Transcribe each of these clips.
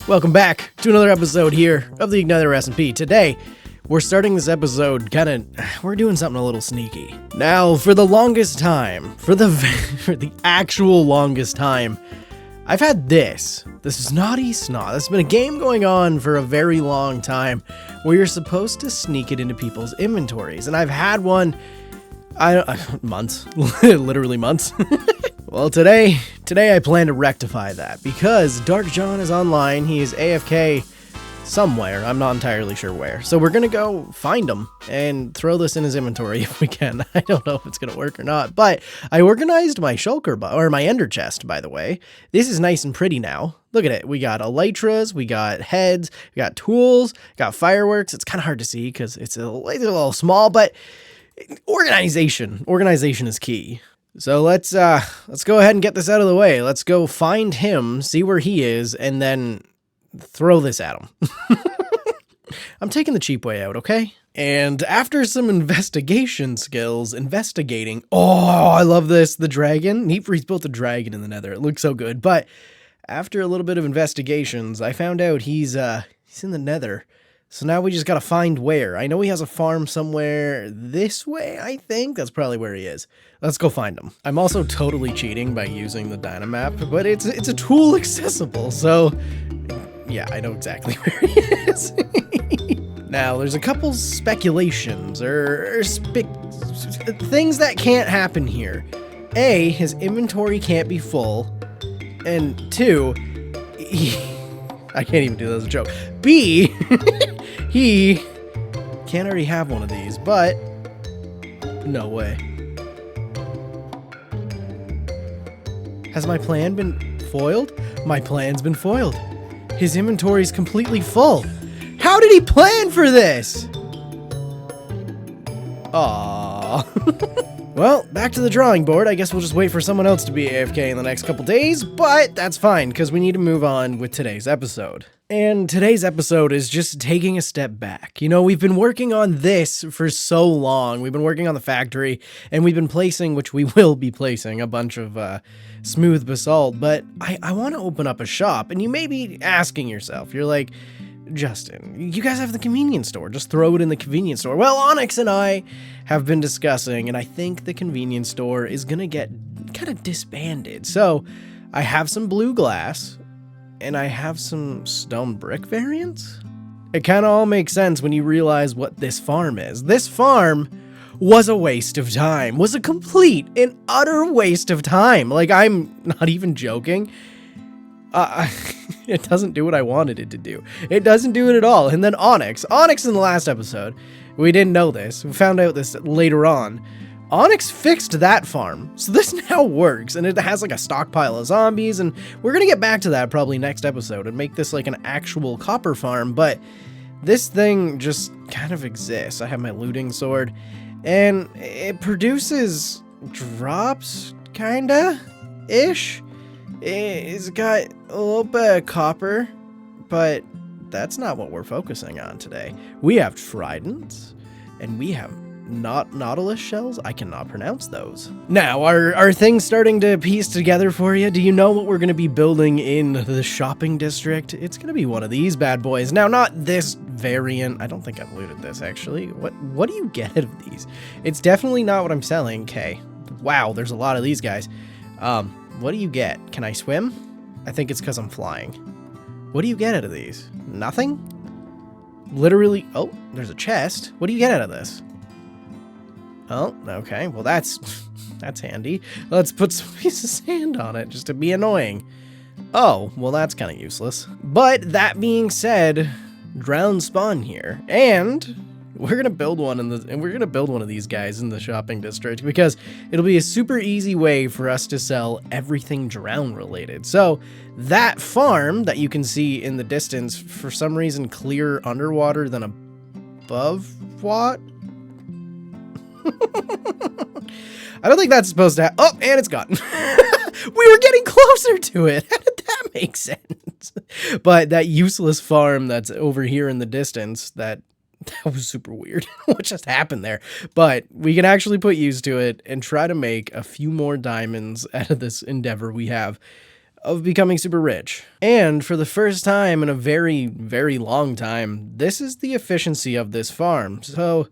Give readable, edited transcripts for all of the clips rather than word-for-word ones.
Welcome back to another episode here of the Igniter SMP. Today, we're starting this episode we're doing something a little sneaky. Now, for the longest time, for the actual longest time, I've had this Naughty Snot. There's been a game going on for a very long time where you're supposed to sneak it into people's inventories, and I've had one, months, literally months. Well, today I plan to rectify that because Dark John is online. He is AFK somewhere. I'm not entirely sure where. So we're going to go find him and throw this in his inventory if we can. I don't know if it's going to work or not, but I organized my shulker, or my ender chest, by the way. This is nice and pretty now. Look at it. We got elytras, we got heads, we got tools, got fireworks. It's kind of hard to see because it's a little small, but organization is key. So let's go ahead and get this out of the way. Let's go find him, see where he is, and then throw this at him. I'm taking the cheap way out, okay? And after some investigation skills, I love this, the dragon. Neatfreeze built a dragon in the nether. It looks so good. But after a little bit of investigations, I found out he's in the nether. So now we just gotta find where. I know he has a farm somewhere this way, I think. That's probably where he is. Let's go find him. I'm also totally cheating by using the Dynamap, but it's a tool accessible, so yeah, I know exactly where he is. Now, there's a couple speculations, or things that can't happen here. A, his inventory can't be full, and two, I can't even do that as a joke. B, he can't already have one of these, but no way. Has my plan been foiled? My plan's been foiled. His inventory's completely full. How did he plan for this? Aww. Well, back to the drawing board. I guess we'll just wait for someone else to be AFK in the next couple days, but that's fine, because we need to move on with today's episode. And today's episode is just taking a step back. You know, we've been working on this for so long. We've been working on the factory, and we've been placing, which we will be placing, a bunch of smooth basalt, but I want to open up a shop, and you may be asking yourself, you're like, Justin, you guys have the convenience store. Just throw it in the convenience store. Well, Onyx and I have been discussing, and I think the convenience store is going to get kind of disbanded. So I have some blue glass, and I have some stone brick variants. It kind of all makes sense when you realize what this farm is. This farm was a waste of time, was a complete and utter waste of time. Like, I'm not even joking. It doesn't do what I wanted it to do. It doesn't do it at all. And then Onyx in the last episode, we didn't know this. We found out this later on. Onyx fixed that farm. So this now works, and it has like a stockpile of zombies, and we're gonna get back to that probably next episode and make this like an actual copper farm, but this thing just kind of exists. I have my looting sword, and it produces drops, kinda-ish. It's got a little bit of copper, but that's not what we're focusing on today. We have tridents, and we have nautilus shells. I cannot pronounce those. Now, are things starting to piece together for you? Do you know what we're going to be building in the shopping district? It's going to be one of these bad boys. Now, not this variant. I don't think I've looted this, actually. What do you get out of these? It's definitely not what I'm selling. Okay. Wow, there's a lot of these guys. What do you get? Can I swim? I think it's because I'm flying. What do you get out of these? Nothing? Literally. Oh, there's a chest. What do you get out of this? Oh, okay. Well, that's handy. Let's put some piece of sand on it just to be annoying. Oh, well, that's kind of useless. But that being said, drown spawn here, and we're gonna build one of these guys in the shopping district because it'll be a super easy way for us to sell everything drown related. So that farm that you can see in the distance, for some reason clearer underwater than above what? I don't think that's supposed to oh, and it's gone. We were getting closer to it. How did that make sense? But that useless farm that's over here in the distance, that was super weird. What just happened there? But we can actually put use to it and try to make a few more diamonds out of this endeavor we have. of becoming super rich. And for the first time in a very, very long time, this is the efficiency of this farm. So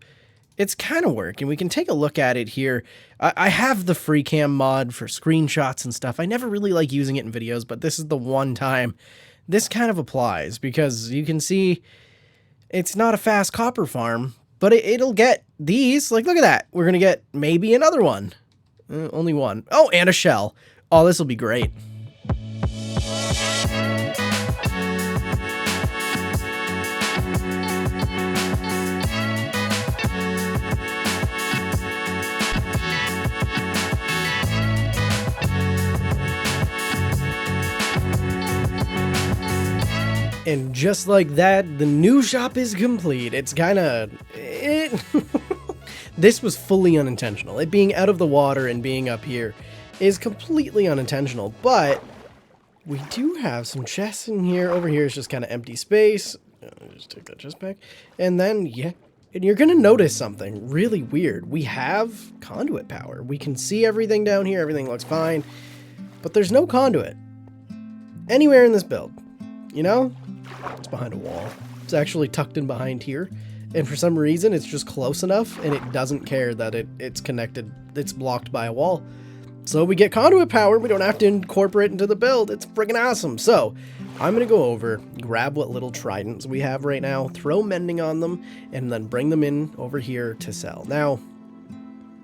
it's kind of working. We can take a look at it here. I have the free cam mod for screenshots and stuff. I never really like using it in videos, but this is the one time this kind of applies because you can see it's not a fast copper farm, but it'll get these. Like, look at that. We're going to get maybe another one. Only one. Oh, and a shell. Oh, this will be great. And just like that, the new shop is complete. It's kind of... This was fully unintentional. It being out of the water and being up here is completely unintentional, but we do have some chests in here. Over here is just kind of empty space. Just take that chest back. And then, yeah, and you're going to notice something really weird. We have conduit power. We can see everything down here. Everything looks fine, but there's no conduit anywhere in this build. You know? It's behind a wall. It's actually tucked in behind here. And for some reason, it's just close enough and it doesn't care that it's connected. It's blocked by a wall. So we get conduit power. We don't have to incorporate into the build. It's friggin' awesome. So I'm going to go over, grab what little tridents we have right now, throw mending on them, and then bring them in over here to sell. Now,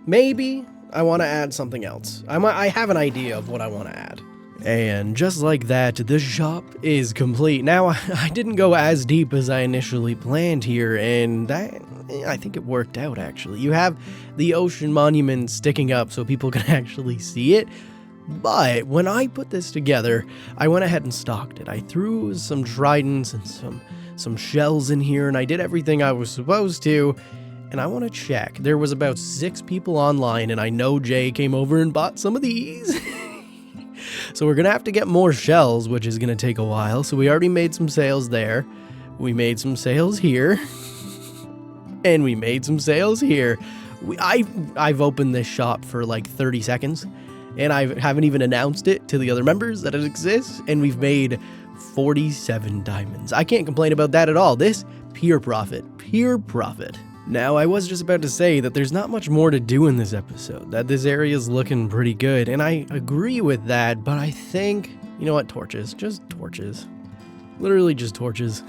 maybe I want to add something else. I have an idea of what I want to add. And just like that, the shop is complete. Now, I didn't go as deep as I initially planned here, and I think it worked out, actually. You have the ocean monument sticking up so people can actually see it, but when I put this together, I went ahead and stocked it. I threw some tridents and some shells in here, and I did everything I was supposed to, and I want to check. There was about 6 people online, and I know Jay came over and bought some of these. So we're going to have to get more shells, which is going to take a while. So we already made some sales there. We made some sales here. And we made some sales here. I've opened this shop for like 30 seconds. And I haven't even announced it to the other members that it exists. And we've made 47 diamonds. I can't complain about that at all. This, pure profit. Pure profit. Now, I was just about to say that there's not much more to do in this episode, that this area is looking pretty good, and I agree with that, but I think, you know what, torches, just torches. Literally just torches.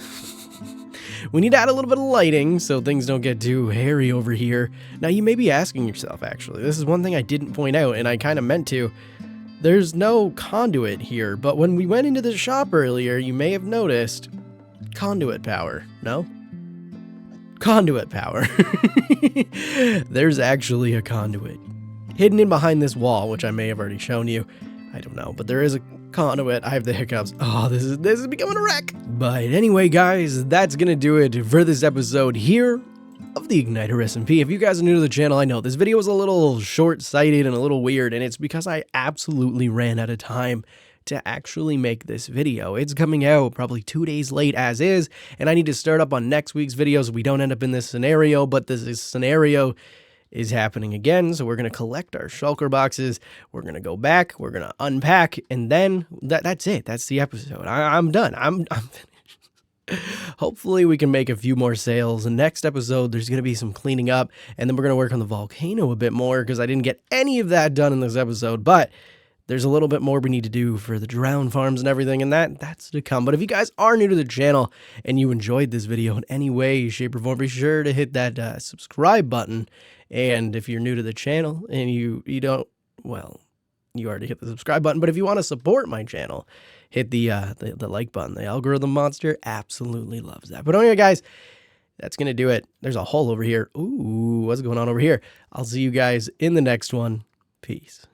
We need to add a little bit of lighting so things don't get too hairy over here. Now, you may be asking yourself, actually, this is one thing I didn't point out, and I kind of meant to. There's no conduit here, but when we went into the shop earlier, you may have noticed conduit power, no? Conduit power. There's actually a conduit hidden in behind this wall, which I may have already shown you. I don't know, but there is a conduit. I have the hiccups. Oh, this is becoming a wreck. But anyway, guys, that's gonna do it for this episode here of the Igniter SMP. If you guys are new to the channel, I know this video was a little short-sighted and a little weird, and it's because I absolutely ran out of time to actually make this video. It's coming out probably 2 days late as is, and I need to start up on next week's video so we don't end up in this scenario, but this scenario is happening again, so we're going to collect our shulker boxes, we're going to go back, we're going to unpack, and then that's it. That's the episode. I'm done. I'm finished. Hopefully we can make a few more sales. The next episode, there's going to be some cleaning up, and then we're going to work on the volcano a bit more, because I didn't get any of that done in this episode, but there's a little bit more we need to do for the drown farms and everything, and that's to come. But if you guys are new to the channel and you enjoyed this video in any way, shape, or form, be sure to hit that subscribe button. And if you're new to the channel and you don't, well, you already hit the subscribe button. But if you want to support my channel, hit the like button. The algorithm monster absolutely loves that. But anyway, guys, that's going to do it. There's a hole over here. Ooh, what's going on over here? I'll see you guys in the next one. Peace.